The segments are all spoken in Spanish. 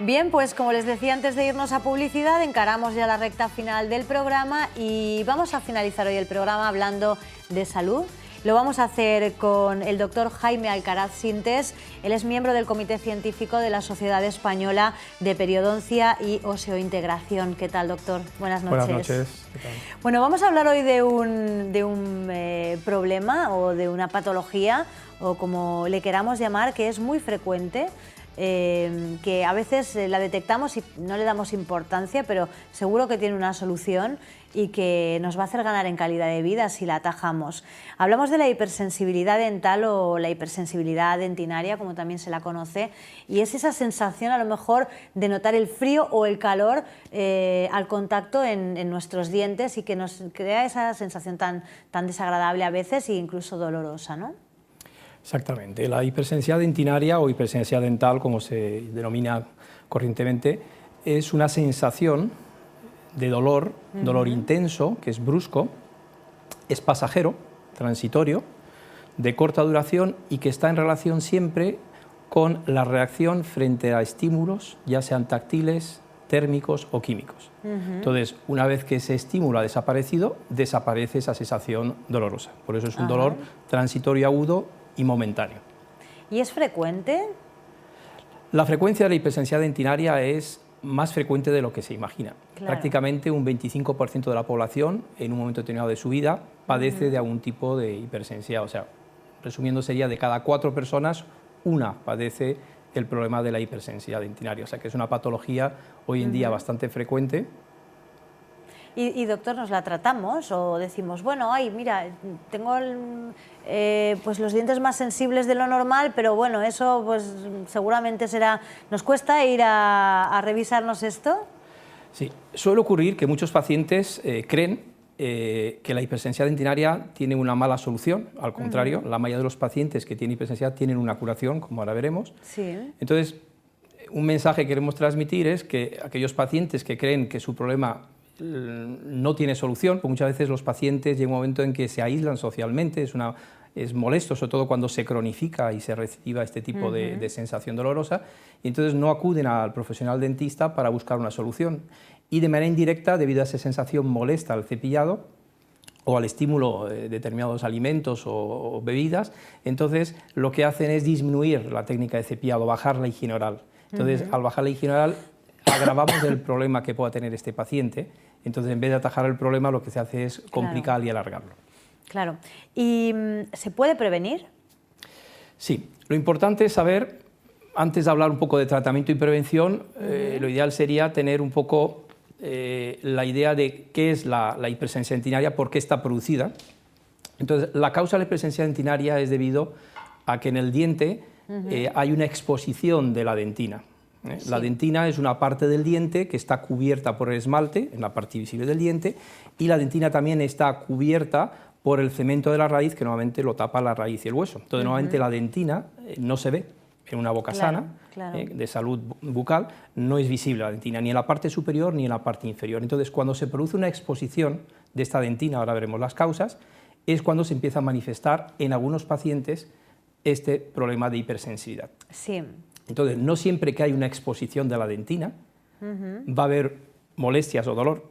Bien, pues como les decía antes de irnos a publicidad, encaramos ya la recta final del programa y vamos a finalizar hoy el programa hablando de salud. Lo vamos a hacer con el doctor Jaime Alcaraz Sintes. Él es miembro del Comité Científico de la Sociedad Española de Periodoncia y Oseointegración. ¿Qué tal, doctor? Buenas noches. Buenas noches. ¿Qué tal? Bueno, vamos a hablar hoy de un problema o de una patología, o como le queramos llamar, que es muy frecuente, que a veces la detectamos y no le damos importancia, pero seguro que tiene una solución y que nos va a hacer ganar en calidad de vida si la atajamos. Hablamos de la hipersensibilidad dental o la hipersensibilidad dentinaria, como también se la conoce, y es esa sensación a lo mejor de notar el frío o el calor al contacto en nuestros dientes y que nos crea esa sensación tan desagradable a veces e incluso dolorosa, ¿no? Exactamente. La hipersensibilidad dentinaria o hipersensibilidad dental, como se denomina corrientemente, es una sensación de dolor, dolor intenso, que es brusco, es pasajero, transitorio, de corta duración y que está en relación siempre con la reacción frente a estímulos, ya sean táctiles, térmicos o químicos. Entonces, una vez que ese estímulo ha desaparecido, desaparece esa sensación dolorosa. Por eso es un dolor transitorio agudo y momentáneo. ¿Y es frecuente? La frecuencia de la hipersensibilidad dentinaria es más frecuente de lo que se imagina. Claro. Prácticamente un 25% de la población en un momento determinado de su vida padece de algún tipo de hipersensibilidad. O sea, resumiendo sería de cada 4 personas, una padece el problema de la hipersensibilidad dentinaria. O sea que es una patología hoy en día bastante frecuente. Y doctor, ¿nos la tratamos o decimos, bueno, ay, mira, tengo pues los dientes más sensibles de lo normal, pero bueno, eso pues seguramente será, ¿nos cuesta ir a revisarnos esto? Sí, suele ocurrir que muchos pacientes creen que la hipersensibilidad dentinaria tiene una mala solución. Al contrario, la mayoría de los pacientes que tienen hipersensibilidad tienen una curación, como ahora veremos. Sí. Entonces, un mensaje que queremos transmitir es que aquellos pacientes que creen que su problema no tiene solución, porque muchas veces los pacientes llega un momento en que se aíslan socialmente, es molesto, sobre todo cuando se cronifica y se reciba este tipo de sensación dolorosa, y entonces no acuden al profesional dentista para buscar una solución. Y de manera indirecta, debido a esa sensación molesta al cepillado o al estímulo de determinados alimentos o bebidas, entonces lo que hacen es disminuir la técnica de cepillado, bajar la higiene oral. Entonces, al bajar la higiene oral, agravamos el problema que pueda tener este paciente, entonces en vez de atajar el problema lo que se hace es complicar y alargarlo. Claro. ¿Y se puede prevenir? Sí, lo importante es saber, antes de hablar un poco de tratamiento y prevención, lo ideal sería tener un poco la idea de qué es la hipersensibilidad dentinaria, por qué está producida. Entonces, la causa de la hipersensibilidad dentinaria es debido a que en el diente hay una exposición de la dentina. Sí. La dentina es una parte del diente que está cubierta por el esmalte, en la parte visible del diente, y la dentina también está cubierta por el cemento de la raíz, que normalmente lo tapa la raíz y el hueso. Entonces, normalmente la dentina no se ve en una boca sana, de salud bucal, no es visible la dentina, ni en la parte superior ni en la parte inferior. Entonces, cuando se produce una exposición de esta dentina, ahora veremos las causas, es cuando se empieza a manifestar en algunos pacientes este problema de hipersensibilidad. Sí. Entonces, no siempre que hay una exposición de la dentina va a haber molestias o dolor.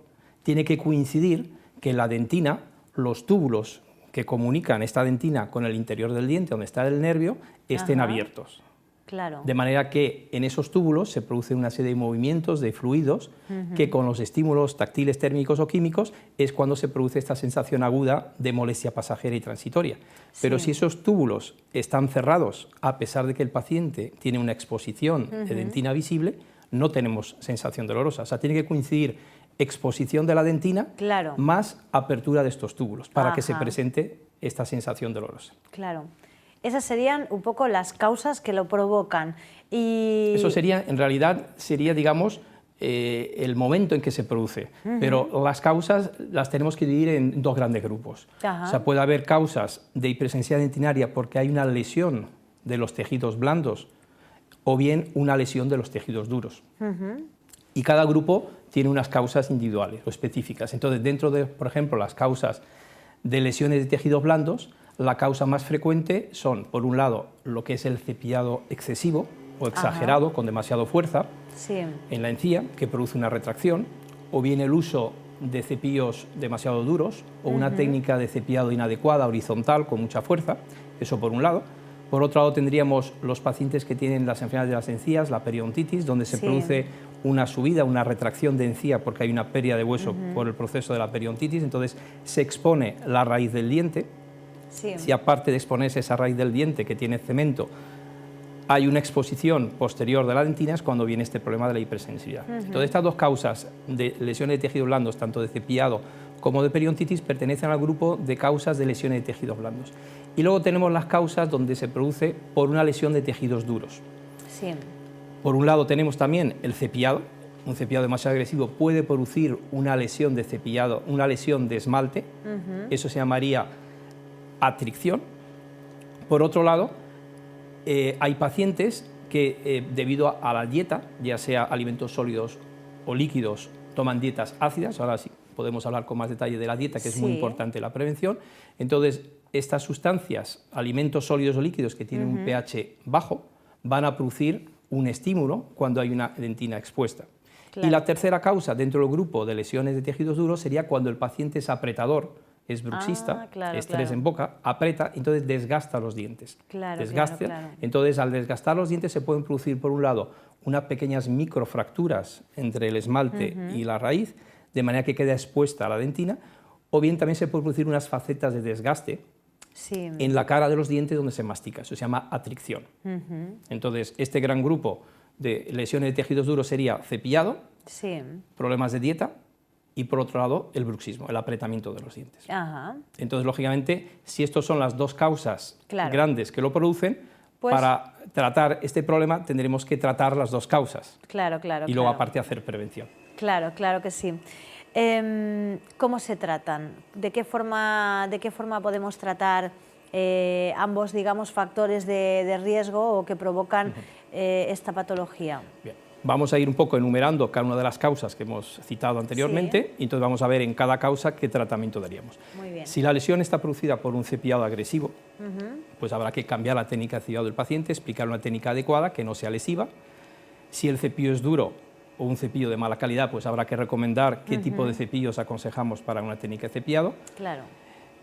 Tiene que coincidir que la dentina, los túbulos que comunican esta dentina con el interior del diente, donde está el nervio, estén abiertos. Claro. De manera que en esos túbulos se producen una serie de movimientos, de fluidos, que con los estímulos táctiles, térmicos o químicos es cuando se produce esta sensación aguda de molestia pasajera y transitoria. Pero si esos túbulos están cerrados, a pesar de que el paciente tiene una exposición de dentina visible, no tenemos sensación dolorosa. O sea, tiene que coincidir exposición de la dentina más apertura de estos túbulos para que se presente esta sensación dolorosa. Claro. Esas serían un poco las causas que lo provocan. Y eso sería, en realidad, sería, digamos, el momento en que se produce, pero las causas las tenemos que dividir en 2 grandes grupos. O sea, puede haber causas de hipersensibilidad dentinaria porque hay una lesión de los tejidos blandos o bien una lesión de los tejidos duros. Y cada grupo tiene unas causas individuales o específicas. Entonces, dentro de, por ejemplo, las causas de lesiones de tejidos blandos, la causa más frecuente son, por un lado, lo que es el cepillado excesivo o exagerado, con demasiada fuerza, Sí. en la encía, que produce una retracción, o bien el uso de cepillos demasiado duros, o una técnica de cepillado inadecuada, horizontal, con mucha fuerza, eso por un lado. Por otro lado tendríamos los pacientes que tienen las enfermedades de las encías, la periodontitis, donde se produce una subida, una retracción de encía, porque hay una pérdida de hueso por el proceso de la periodontitis, entonces se expone la raíz del diente. Sí. Si aparte de exponerse esa raíz del diente que tiene cemento, hay una exposición posterior de la dentina, es cuando viene este problema de la hipersensibilidad. Entonces, estas dos causas de lesiones de tejidos blandos, tanto de cepillado como de periodontitis, pertenecen al grupo de causas de lesiones de tejidos blandos. Y luego tenemos las causas donde se produce por una lesión de tejidos duros. Sí. Por un lado tenemos también el cepillado. Un cepillado demasiado agresivo puede producir una lesión de cepillado, una lesión de esmalte. Eso se llamaría atricción. Por otro lado, hay pacientes que debido a la dieta, ya sea alimentos sólidos o líquidos, toman dietas ácidas. Ahora sí podemos hablar con más detalle de la dieta, que es muy importante en la prevención. Entonces, estas sustancias, alimentos sólidos o líquidos que tienen un pH bajo, van a producir un estímulo cuando hay una dentina expuesta. Claro. Y la tercera causa dentro del grupo de lesiones de tejidos duros sería cuando el paciente es apretador, es bruxista, estrés en boca, aprieta, entonces desgasta los dientes. Entonces, al desgastar los dientes se pueden producir, por un lado, unas pequeñas microfracturas entre el esmalte y la raíz, de manera que queda expuesta a la dentina, o bien también se pueden producir unas facetas de desgaste en la cara de los dientes donde se mastica. Eso se llama atricción. Entonces, este gran grupo de lesiones de tejidos duros sería cepillado, problemas de dieta, y por otro lado el bruxismo, el apretamiento de los dientes. Entonces, lógicamente, si estas son las dos causas grandes que lo producen, pues, para tratar este problema tendremos que tratar las dos causas. Y luego aparte hacer prevención. Claro que sí. ¿Cómo se tratan? ¿De qué forma podemos tratar ambos, digamos, factores de riesgo o que provocan esta patología? Bien. Vamos a ir un poco enumerando cada una de las causas que hemos citado anteriormente, y entonces vamos a ver en cada causa qué tratamiento daríamos. Muy bien. Si la lesión está producida por un cepillado agresivo, pues habrá que cambiar la técnica de cepillado del paciente, explicar una técnica adecuada que no sea lesiva. Si el cepillo es duro o un cepillo de mala calidad, pues habrá que recomendar qué tipo de cepillos aconsejamos para una técnica de cepillado.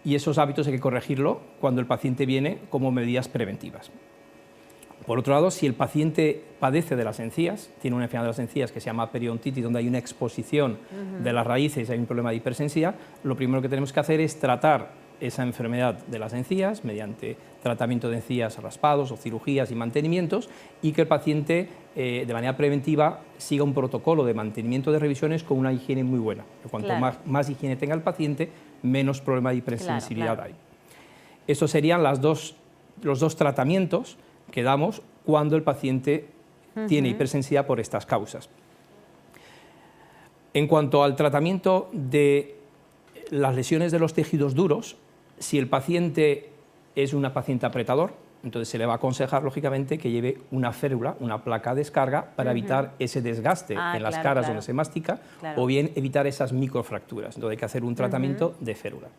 Y esos hábitos hay que corregirlo cuando el paciente viene como medidas preventivas. Por otro lado, si el paciente padece de las encías, tiene una enfermedad de las encías que se llama periodontitis, donde hay una exposición de las raíces y hay un problema de hipersensibilidad, lo primero que tenemos que hacer es tratar esa enfermedad de las encías mediante tratamiento de encías raspados o cirugías y mantenimientos, y que el paciente de manera preventiva siga un protocolo de mantenimiento de revisiones con una higiene muy buena. Cuanto más higiene tenga el paciente, menos problema de hipersensibilidad hay. Estos serían los dos tratamientos que damos cuando el paciente tiene hipersensibilidad por estas causas. En cuanto al tratamiento de las lesiones de los tejidos duros, si el paciente es un paciente apretador, entonces se le va a aconsejar, lógicamente, que lleve una férula, una placa de descarga, para evitar ese desgaste en las caras donde se mastica, o bien evitar esas microfracturas. Entonces hay que hacer un tratamiento de férula.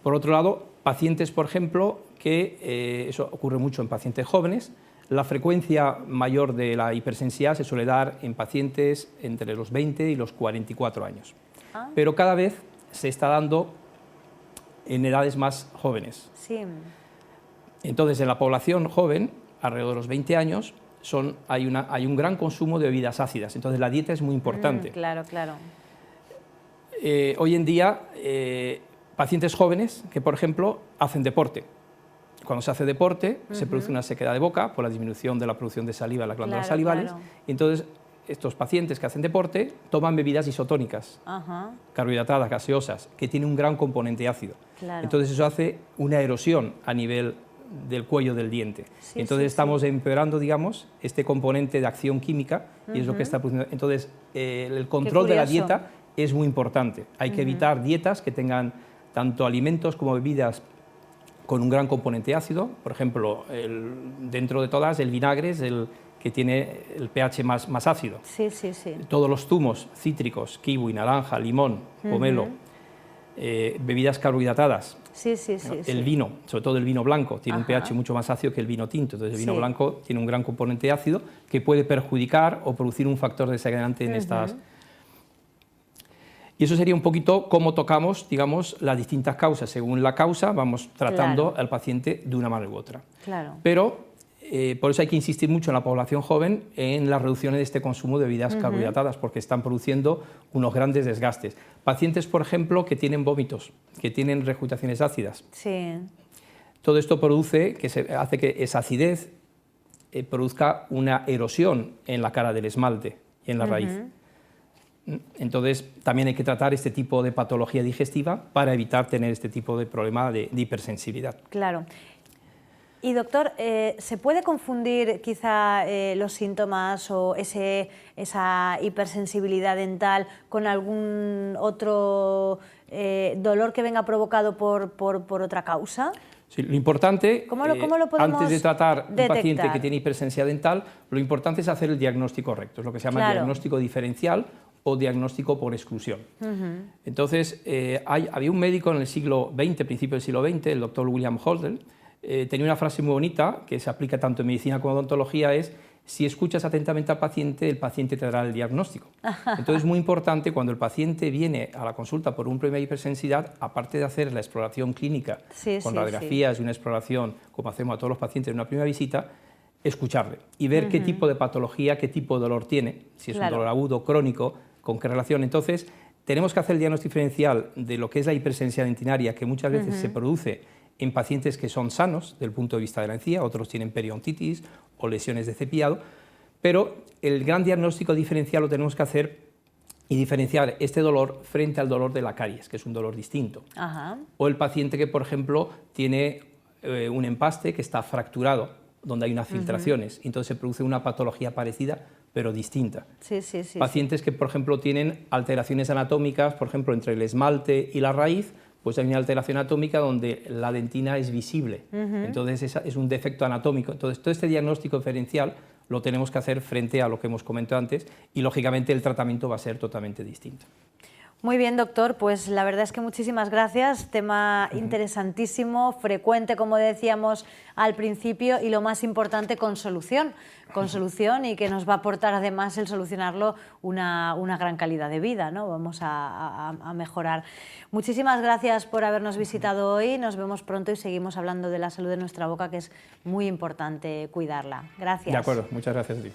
Por otro lado, pacientes, por ejemplo, que eso ocurre mucho en pacientes jóvenes, la frecuencia mayor de la hipersensibilidad se suele dar en pacientes entre los 20 y los 44 años. Pero cada vez se está dando en edades más jóvenes. Entonces, en la población joven, alrededor de los 20 años, hay un gran consumo de bebidas ácidas, entonces la dieta es muy importante. Hoy en día, pacientes jóvenes que, por ejemplo, hacen deporte. Cuando se hace deporte, se produce una sequedad de boca por la disminución de la producción de saliva en las glándulas salivales. Y entonces, estos pacientes que hacen deporte toman bebidas isotónicas, carbohidratadas, gaseosas, que tienen un gran componente ácido. Entonces, eso hace una erosión a nivel del cuello del diente. Entonces, estamos empeorando, digamos, este componente de acción química, y es lo que está produciendo. Entonces, el control de la dieta es muy importante. Hay que evitar dietas que tengan tanto alimentos como bebidas con un gran componente ácido. Por ejemplo, dentro de todas, el vinagre es el que tiene el pH más ácido. Todos los zumos cítricos, kiwi, naranja, limón, pomelo, bebidas carbohidratadas Sí, sí, sí. El vino, sobre todo el vino blanco, tiene un pH mucho más ácido que el vino tinto. Entonces el vino blanco tiene un gran componente ácido que puede perjudicar o producir un factor desagrante en estas... Y eso sería un poquito cómo tocamos, digamos, las distintas causas. Según la causa vamos tratando al paciente de una manera u otra. Pero por eso hay que insistir mucho en la población joven en la reducción de este consumo de bebidas carbohidratadas, porque están produciendo unos grandes desgastes. Pacientes, por ejemplo, que tienen vómitos, que tienen regurgitaciones ácidas. Todo esto produce, hace que esa acidez produzca una erosión en la cara del esmalte y en la raíz. Entonces, también hay que tratar este tipo de patología digestiva para evitar tener este tipo de problema de hipersensibilidad. Claro. Y doctor, ¿se puede confundir quizá los síntomas o esa hipersensibilidad dental con algún otro dolor que venga provocado por otra causa? Sí, lo importante, ¿Cómo lo podemos antes de tratar un detectar? paciente que tiene hipersensibilidad dental, lo importante es hacer el diagnóstico correcto, es lo que se llama el diagnóstico diferencial o diagnóstico por exclusión. Entonces, había un médico en el siglo XX, principio del siglo XX, el doctor William Holdell, tenía una frase muy bonita que se aplica tanto en medicina como en odontología, es: si escuchas atentamente al paciente, el paciente te dará el diagnóstico. Entonces es muy importante cuando el paciente viene a la consulta por un problema de hipersensibilidad, aparte de hacer la exploración clínica con radiografías y una exploración como hacemos a todos los pacientes en una primera visita, escucharle y ver qué tipo de patología, qué tipo de dolor tiene, si es un dolor agudo, crónico, con qué relación. Entonces tenemos que hacer el diagnóstico diferencial de lo que es la hipersensibilidad dentinaria, que muchas veces se produce en pacientes que son sanos desde el punto de vista de la encía, otros tienen periodontitis o lesiones de cepillado, pero el gran diagnóstico diferencial lo tenemos que hacer y diferenciar este dolor frente al dolor de la caries, que es un dolor distinto. O el paciente que, por ejemplo, tiene un empaste que está fracturado, donde hay unas filtraciones, entonces se produce una patología parecida, pero distinta. Pacientes que, por ejemplo, tienen alteraciones anatómicas, por ejemplo, entre el esmalte y la raíz, pues hay una alteración anatómica donde la dentina es visible, entonces es un defecto anatómico. Entonces todo este diagnóstico diferencial lo tenemos que hacer frente a lo que hemos comentado antes y lógicamente el tratamiento va a ser totalmente distinto. Muy bien, doctor, pues la verdad es que muchísimas gracias, tema interesantísimo, frecuente, como decíamos al principio, y lo más importante, con solución y que nos va a aportar además el solucionarlo una gran calidad de vida, ¿no? Vamos a mejorar. Muchísimas gracias por habernos visitado hoy, nos vemos pronto y seguimos hablando de la salud de nuestra boca, que es muy importante cuidarla. Gracias. De acuerdo, muchas gracias a ti.